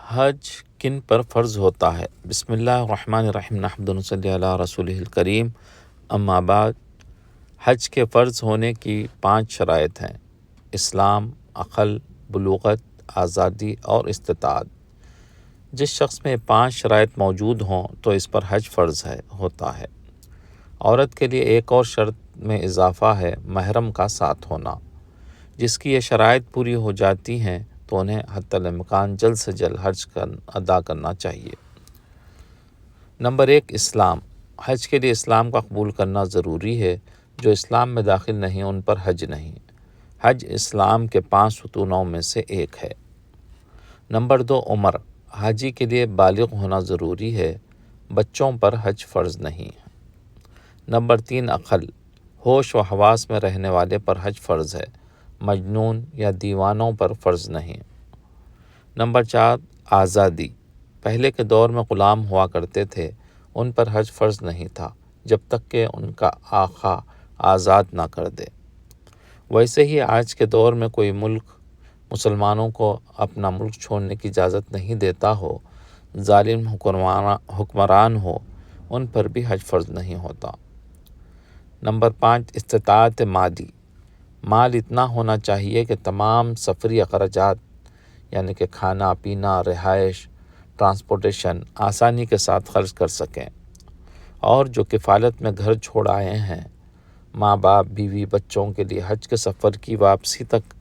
حج کن پر فرض ہوتا ہے؟ بسم اللہ الرحمن الرحیم، نحمدہ و نصلی علی رسولہ الکریم، اما بعد۔ حج کے فرض ہونے کی 5 شرائط ہیں: اسلام، عقل، بلوغت، آزادی اور استطاعت۔ جس شخص میں 5 شرائط موجود ہوں تو اس پر حج فرض ہوتا ہے۔ عورت کے لیے ایک اور شرط میں اضافہ ہے، محرم کا ساتھ ہونا۔ جس کی یہ شرائط پوری ہو جاتی ہیں تو انہیں حتی الامکان جلد سے جلد حج ادا کرنا چاہیے۔ نمبر 1، اسلام۔ حج کے لیے اسلام کا قبول کرنا ضروری ہے۔ جو اسلام میں داخل نہیں ان پر حج نہیں۔ حج اسلام کے 5 ستونوں میں سے ایک ہے۔ نمبر 2، عمر۔ حاجی کے لیے بالغ ہونا ضروری ہے۔ بچوں پر حج فرض نہیں۔ نمبر 3، عقل۔ ہوش و حواس میں رہنے والے پر حج فرض ہے، مجنون یا دیوانوں پر فرض نہیں۔ نمبر 4، آزادی۔ پہلے کے دور میں غلام ہوا کرتے تھے، ان پر حج فرض نہیں تھا جب تک کہ ان کا آقا آزاد نہ کر دے۔ ویسے ہی آج کے دور میں کوئی ملک مسلمانوں کو اپنا ملک چھوڑنے کی اجازت نہیں دیتا ہو، ظالم حکمران ہو، ان پر بھی حج فرض نہیں ہوتا۔ نمبر 5، استطاعت مالی۔ مال اتنا ہونا چاہیے کہ تمام سفری اخراجات یعنی کہ کھانا پینا، رہائش، ٹرانسپورٹیشن آسانی کے ساتھ خرچ کر سکیں، اور جو کفالت میں گھر چھوڑ آئے ہیں، ماں باپ، بیوی، بچوں کے لیے حج کے سفر کی واپسی تک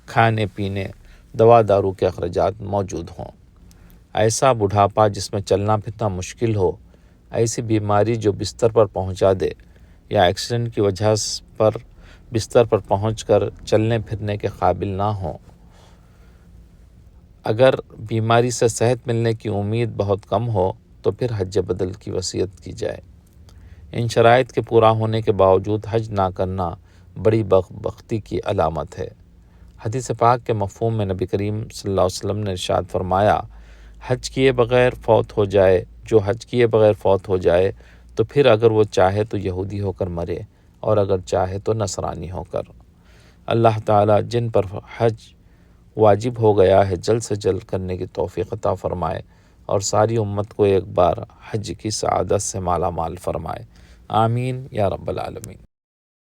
کھانے پینے، دوا دارو کے اخراجات موجود ہوں۔ ایسا بڑھاپا جس میں چلنا پھرنا مشکل ہو، ایسی بیماری جو بستر پر پہنچا دے، یا ایکسیڈنٹ کی وجہ پر بستر پر پہنچ کر چلنے پھرنے کے قابل نہ ہوں، اگر بیماری سے صحت ملنے کی امید بہت کم ہو تو پھر حج بدل کی وصیت کی جائے۔ ان شرائط کے پورا ہونے کے باوجود حج نہ کرنا بڑی بدبختی کی علامت ہے۔ حدیث پاک کے مفہوم میں نبی کریم صلی اللہ علیہ وسلم نے ارشاد فرمایا، حج کیے بغیر فوت ہو جائے، جو حج کیے بغیر فوت ہو جائے تو پھر اگر وہ چاہے تو یہودی ہو کر مرے، اور اگر چاہے تو نصرانی ہو کر۔ اللہ تعالیٰ جن پر حج واجب ہو گیا ہے جلد سے جلد کرنے کی توفیق عطا فرمائے، اور ساری امت کو ایک بار حج کی سعادت سے مالا مال فرمائے۔ آمین یا رب العالمین۔